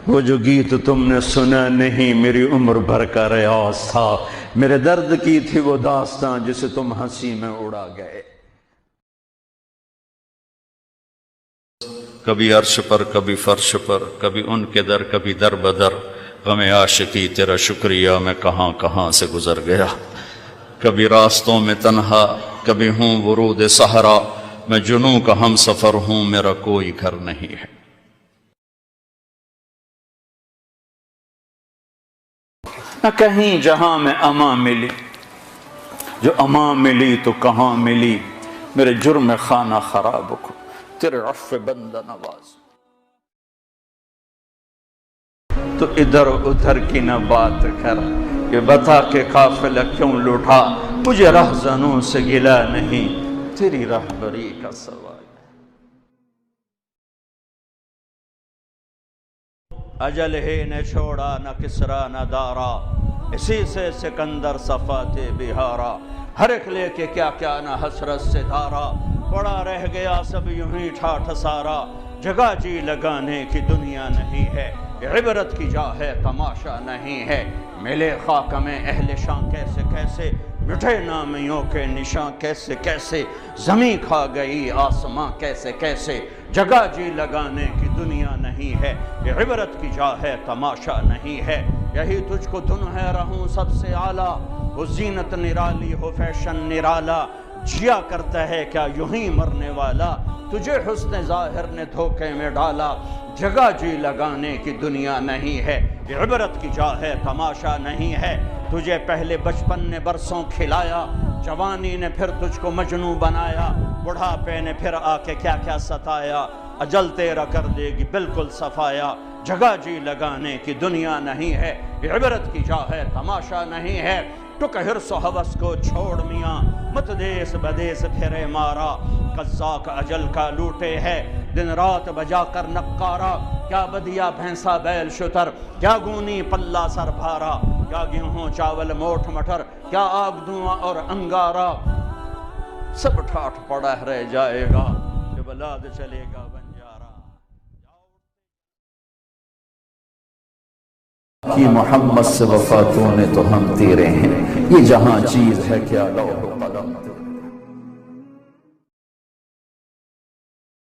وہ جو گیت تم نے سنا نہیں میری عمر بھر کا ریاض تھا، میرے درد کی تھی وہ داستاں جسے تم ہنسی میں اڑا گئے۔ کبھی عرش پر کبھی فرش پر، کبھی ان کے در کبھی در بدر، غم عاشقی تیرا شکریہ میں کہاں کہاں سے گزر گیا۔ کبھی راستوں میں تنہا، کبھی ہوں ورود صحرا، میں جنوں کا ہم سفر ہوں، میرا کوئی گھر نہیں ہے۔ نہ کہیں جہاں میں امان ملی، جو امان ملی تو کہاں ملی، میرے جرم خانہ خراب کو تیرے عفو بندہ نواز۔ تو ادھر ادھر کی نہ بات کر، یہ بتا کہ قافلہ کیوں لوٹا، مجھے رہزنوں سے گلا نہیں، تیری رہبری کا سوال۔ اجل ہی نے چھوڑا نہ کسرا نہ دارا، اسی سے سکندر صفات بہارا، ہر ایک لے کے کیا کیا نہ حسرت سے دھارا، پڑا رہ گیا سب یوں ہی ٹھاٹھ سارا، جگہ جی لگانے کی دنیا نہیں ہے، عبرت کی جا ہے تماشا نہیں ہے، ملے خاک میں اہل شان کیسے کیسے، مٹھے نامیوں کے نشاں کیسے کیسے، زمین کھا گئی آسماں کیسے کیسے، جگہ جی لگانے کی دنیا نہیں ہے، عبرت کی جا ہے تماشا نہیں ہے، یہی تجھ کو دن ہے رہوں سب سے اعلیٰ، وہ زینت نرالی ہو فیشن نرالا، جیا کرتا ہے کیا یوں ہی مرنے والا، تجھے حسن ظاہر نے دھوکے میں ڈالا، جگہ جی لگانے کی دنیا نہیں ہے، عبرت کی جا ہے تماشا نہیں ہے، تجھے پہلے بچپن نے برسوں کھلایا، جوانی نے پھر تجھ کو مجنوں بنایا، بڑھاپے نے پھر آ کے کیا کیا ستایا، اجل تیرا کر دے گی بالکل صفایا، جگہ جی لگانے کی دنیا نہیں ہے، عبرت کی جا ہے تماشا نہیں ہے، ٹک حرص و حوث کو چھوڑ میاں، مت دیس بدیس پھرے مارا، قزاق اجل کا لوٹے ہے، دن رات بجا کر نقارا، کیا بدیا بھینسا بیل شتر، کیا گونی پلہ سر بھارا، کیا گیہوں چاول موٹھ مٹر، کیا آگ دھواں اور انگارا، سب ٹھاٹھ پڑا رہ جائے گا، جب بلاد چلے گا بنجارا۔ کی محمد سے وفاتوں نے تو ہم تیرے ہیں، یہ جہاں چیز ہے کیا لوح و قلم۔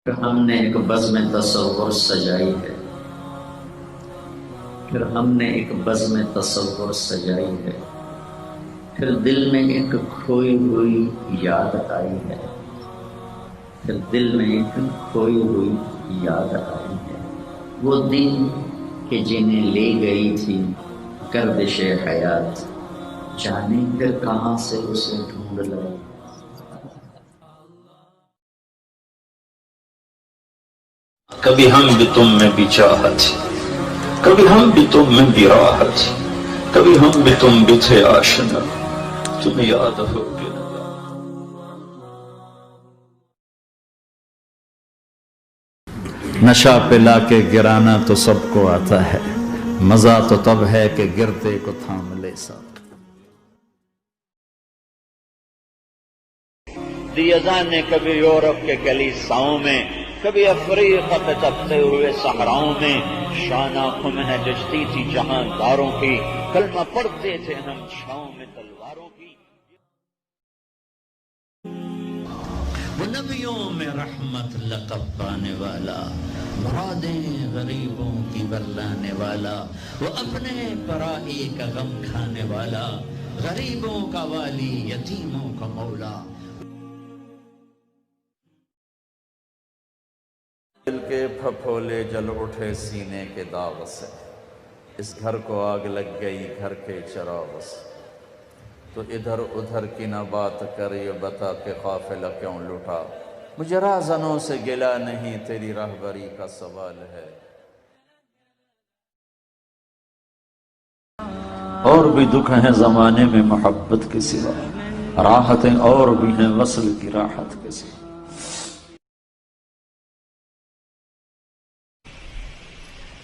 ہم نے ایک بزم تصور سجائی ہے، پھر ہم نے ایک بزم تصور سجائی ہے، پھر دل میں ایک کھوئی ہوئی یاد آئی ہے، پھر دل میں ایک کھوئی ہوئی یاد آئی ہے، وہ دن کہ جنہیں لے گئی تھی گردش حیات، جانے پھر کہاں سے اسے ڈھونڈ لائی۔ کبھی ہم بھی تم میں بھی چاہت، کبھی ہم بھی تم میں بھی راحت، کبھی ہم بھی تم بھی تھے آشنا، تمہیں یاد ہو کہ نشہ پلا کے گرانا تو سب کو آتا ہے، مزہ تو تب ہے کہ گرتے کو تھام لے ساتھ۔ دیزان نے کبھی یورپ کے کلیساؤں میں، کبھی افریقہ پہ تپتے ہوئے صحراؤں میں، شان آنکھوں میں جچتی تھی جہانداروں کی، کلمہ پڑھتے تھے ہم چھاؤں میں تلواروں کی۔ وہ نبیوں میں رحمت لقب پانے والا، مرادیں غریبوں کی بتلانے والا، وہ اپنے پرائی کا غم کھانے والا، غریبوں کا والی یتیموں کا مولا۔ دل کے پھپھولے جل اٹھے سینے کے داغ سے، اس گھر کو آگ لگ گئی گھر کے چراغ سے، تو ادھر ادھر کی نہ بات کر، یہ بتا کہ قافلہ کیوں لوٹا، مجھے راہزنوں سے گلا نہیں، تیری راہبری کا سوال ہے۔ اور بھی دکھ ہیں زمانے میں محبت کے سوا، راحتیں اور بھی ہیں وصل کی راحت کے سوا۔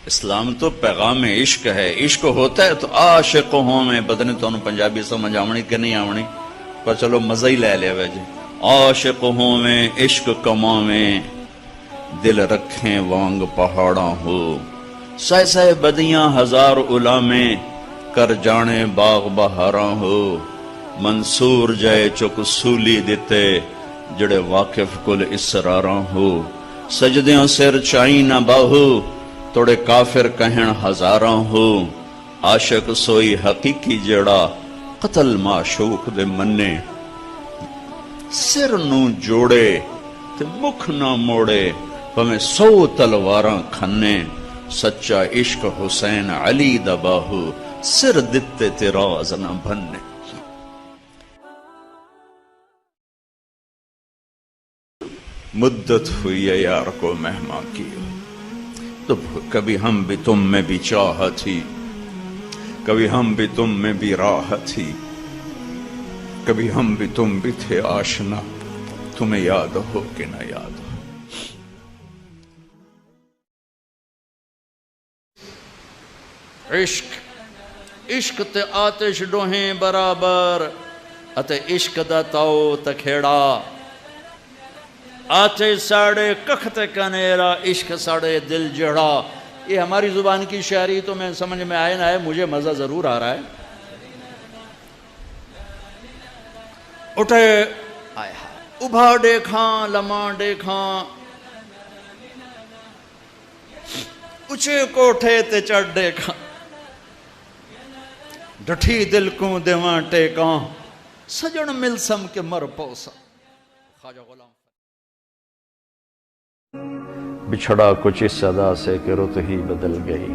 اسلام تو پیغام عشق ہے، عشق ہوتا ہے تو عاشق ہوں میں، پتہ نہیں تو پنجابی سمجھ آونی کہ نہیں آونی، پر چلو مزہ ہی لے لیا ویجے۔ عاشق ہوں میں عشق کماں میں، دل رکھیں وانگ پہاڑاں ہو، سہ سہ بدیاں ہزار علامیں کر جانے باغ بہاراں ہو منصور جائے چک سولی دیتے جڑے واقف کل اسراراں ہو سجدیاں سر چائی نہ باہو توڑے کافر کہن ہزاراں ہو عاشق سوئی حقیقی جڑا قتل معشوق دے منے سر نو جوڑے تے مکھ نہ موڑے پمیں 100 تلواراں کھنے سچا عشق حسین علی دا باہو سر دتے تے راز نہ بھنے مدت ہوئی ہے یار کو مہمان کی تو کبھی ہم بھی تم میں بھی چاہ تھی کبھی ہم بھی تم میں بھی راہ تھی کبھی ہم بھی تم بھی تھے آشنا تمہیں یاد ہو کہ نہ یاد ہو عشق تے آتش ڈوہیں برابر اتے عشق دا تاؤ تکھیڑا آتے ساڑے کخت کنیرا عشق ساڑے دل جڑا یہ ہماری زبان کی شاعری تو میں سمجھ میں آئے نہ آئے مجھے مزہ ضرور آ رہا ہے اٹھے ابھا دیکھاں لمحہ دیکھاں اچھے کوٹھے تے چڑھ دیکھاں ڈٹھی دل کو دیواں ٹیکاں سجن ملسم کے مر پوسا خواجہ غلام بچھڑا کچھ اس صدا سے کہ رت ہی بدل گئی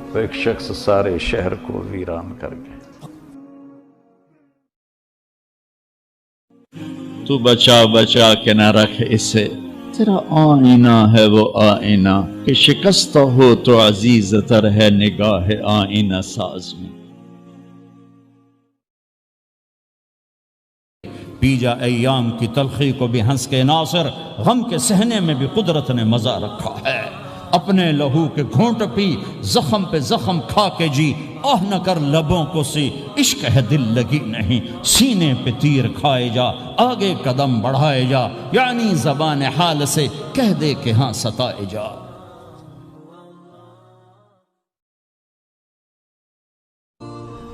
وہ ایک شخص سارے شہر کو ویران کر گئے تو بچا بچا کے نہ رکھ اسے تیرا آئینہ ہے وہ آئینہ کہ شکستہ ہو تو عزیز تر ہے نگاہ آئینہ ساز میں پی جا ایام کی تلخی کو بھی ہنس کے ناصر غم کے سہنے میں بھی قدرت نے مزہ رکھا ہے اپنے لہو کے گھونٹ پی زخم پہ زخم کھا کے جی آہ نہ کر لبوں کو سی عشق ہے دل لگی نہیں سینے پہ تیر کھائے جا آگے قدم بڑھائے جا یعنی زبان حال سے کہہ دے کہ ہاں ستائے جا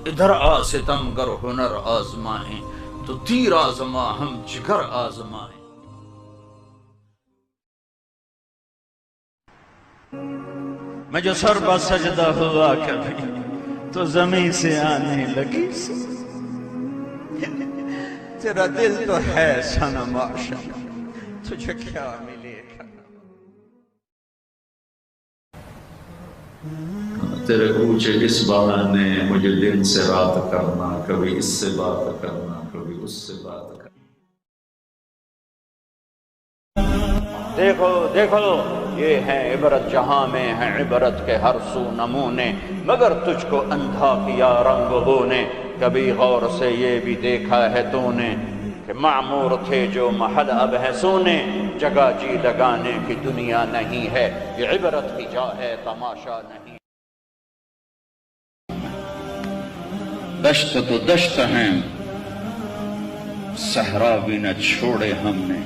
ادھر آ ستم گر ہنر آزمائیں تو تیر آزما ہم جگر آزمائیں میں جو سر بہ سجدہ ہوا کبھی تو زمین سے آنے لگی تیرا دل تو ہے صنم عاشق تجھے کیا ملے گا تیرے اونچے اس بارہ نے مجھے دن سے رات کرنا کبھی اس سے بات کرنا کبھی اس سے بات کرنا دیکھو دیکھو یہ ہے عبرت جہاں میں ہے عبرت کے ہر سو نمونے مگر تجھ کو اندھا کیا رنگ بو نے کبھی غور سے یہ بھی دیکھا ہے تو نے کہ معمور تھے جو محل اب ہے سونے جگہ جی لگانے کی دنیا نہیں ہے یہ عبرت کی جا ہے تماشا نہیں دشت تو دشت ہیں صحرا بھی نہ چھوڑے ہم نے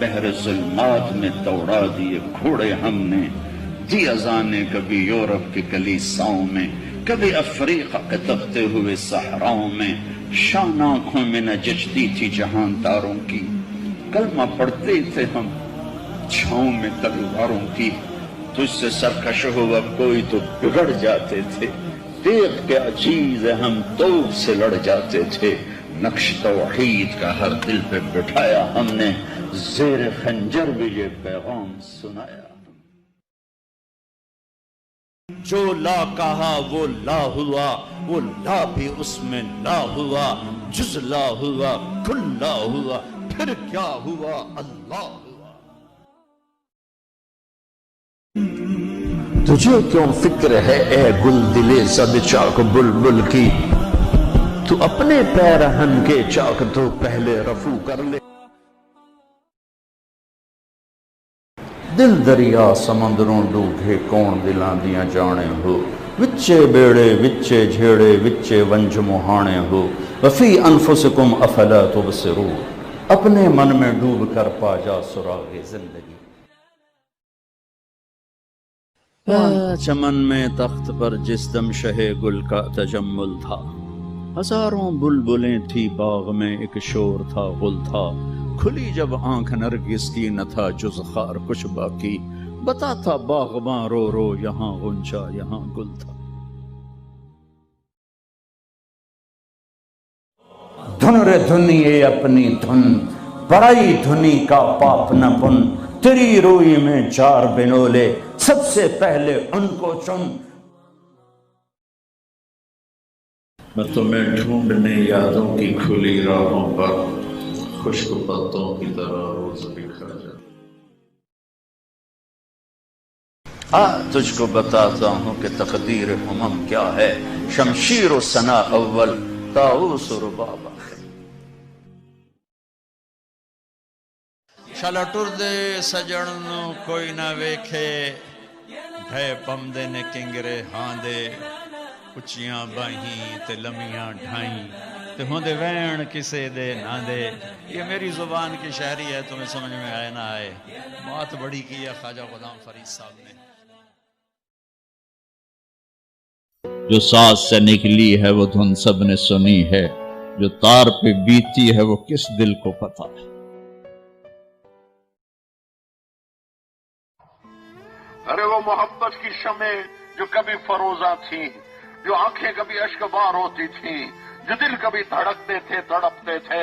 بحر ظلمات میں دوڑا دیے گھوڑے ہم نے دی اذانیں کبھی یورپ کی کلیساؤں میں کبھی افریقہ کے دبتے ہوئے صحراؤں میں شان آنکھوں میں نہ جچتی تھی جہان تاروں کی کلمہ پڑھتے تھے ہم چھاؤں میں تلواروں کی تجھ سے سرکش ہو اب کوئی تو بگڑ جاتے تھے دیکھ کیا چیز ہے ہم توپ سے لڑ جاتے تھے نقش توحید کا ہر دل پہ بٹھایا ہم نے زیر خنجر بھی یہ پیغام سنایا جو لا کہا وہ لا ہوا وہ لا بھی اس میں لا ہوا جز لا ہوا کل لا ہوا پھر کیا ہوا اللہ ہوا تجھے کیوں فکر ہے اے گل دلے زد چاک بلبل کی تو اپنے پیرہن کے چاک تو پہلے رفو کر لے دل دریا سمندروں ڈوبے کون دلاں دیاں جانے ہو وچے بیڑے وچے جھیڑے وچے ونج مہانے ہو وفی انفسکم افلا تبصرون اپنے من میں ڈوب کر پا جا سراغ زندگی چمن میں تخت پر جس دم شہ گل کا تجمل تھا، ہزاروں بلبلیں تھی باغ میں ایک شور تھا غل تھا، کھلی جب آنکھ نرگس کی نہ تھا جز خار کچھ باقی، بتاتا باغباں رو رو یہاں غنچہ یہاں گل تھا۔ دھن رے دھنیے اپنی دھن، پرائی دھنی کا پاپ نہ پن، تیری روئی میں چار بنولے سب سے پہلے ان کو چن۔ میں تمہیں ڈھونڈنے یادوں کی کھلی راہوں پر، خشک پتوں کی طرح روز بکھر جاتا، تجھ کو بتاتا ہوں کہ تقدیر امم کیا ہے، شمشیر و ثنا اول طاؤس و رباب آخر۔ چل ٹر دے سجن نو کوئی نہ ویکھے، ڈھے پمدے نے کنگرے ہاں دے، اچیاں باہیں تے لمیاں ڈھائیں، تے ہوندے وین کسے دے نہ دے۔ یہ میری زبان کی شاعری ہے، تمہیں سمجھ میں آئے نہ آئے، بات بڑی کی ہے خواجہ غلام فرید صاحب نے۔ جو ساز سے نکلی ہے وہ دھن سب نے سنی ہے، جو تار پہ بیتی ہے وہ کس دل کو پتا ہے۔ ارے وہ محبت کی شمع جو کبھی فروزاں تھی، جو آنکھیں کبھی اشکبار ہوتی تھیں، جو دل کبھی دھڑکتے تھے تڑپتے تھے،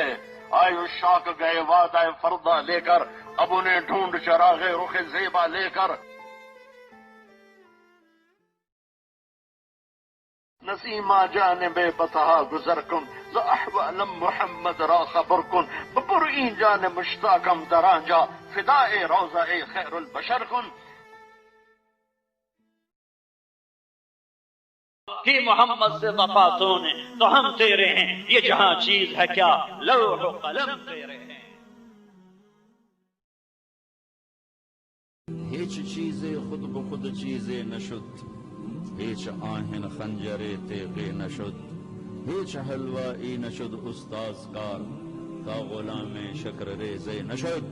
آئے عشاق گئے وعدہ فردا لے کر، اب انہیں ڈھونڈ چراغ رخ زیبا لے کر۔ نسیمہ جانب بتہا گزر کن، ز احوالم محمد را خبر کن، بپر این جان مشتاقم در آنجا، فدائے روضہ خیر البشر کن۔ کہ محمد سے وفاتوں نے تو ہم تیرے ہیں، یہ جہاں چیز ہے کیا لوح و قلم تیرے ہیں۔ ہیچ چیزیں خود بخود چیزیں نشد، ہیچ آہن خنجر تیغے نشد، ہیچ حلوائی نشد استاذ کار، تا غلام شکر ریزے نشد،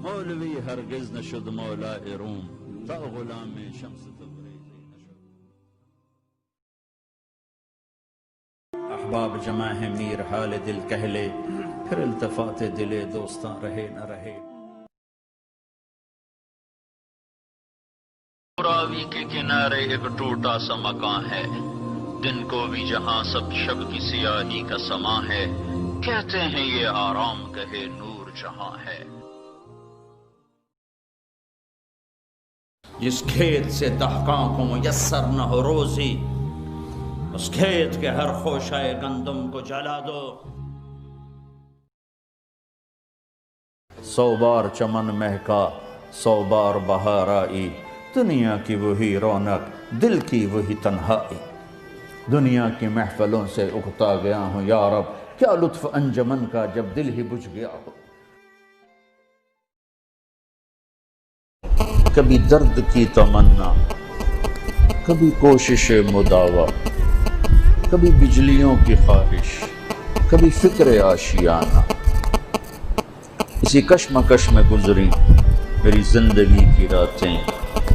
مولوی ہرگز نشد مولا روم، تا غلام شمس تبریزے نشد۔ احباب جمع ہے میر حال دل کہہ لے، پھر التفات دل دوستاں رہے نہ رہے۔ راوی کے کنارے ایک ٹوٹا سا مکان ہے، دن کو بھی جہاں سب شب کی سیاہی کا سماں ہے، کہتے ہیں یہ آرام گہے نور جہاں ہے۔ جس کھیت سے دہقاں کو میسر نہ ہو روزی، اس کھیت کے ہر خوشہ گندم کو جلا دو۔ 100 بار چمن مہکا 100 بار بہار آئی، دنیا کی وہی رونق دل کی وہی تنہائی، دنیا کی محفلوں سے اکتا گیا ہوں یا رب، کیا لطف انجمن کا جب دل ہی بجھ گیا ہو۔ کبھی درد کی تمنا، کبھی کوشش مداوا، کبھی بجلیوں کی خواہش، کبھی فکر آشیانہ، اسی کشمکش میں گزری میری زندگی کی راتیں،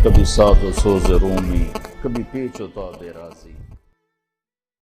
کبھی ساز و سوز رومی، کبھی پیچ و تاب رازی۔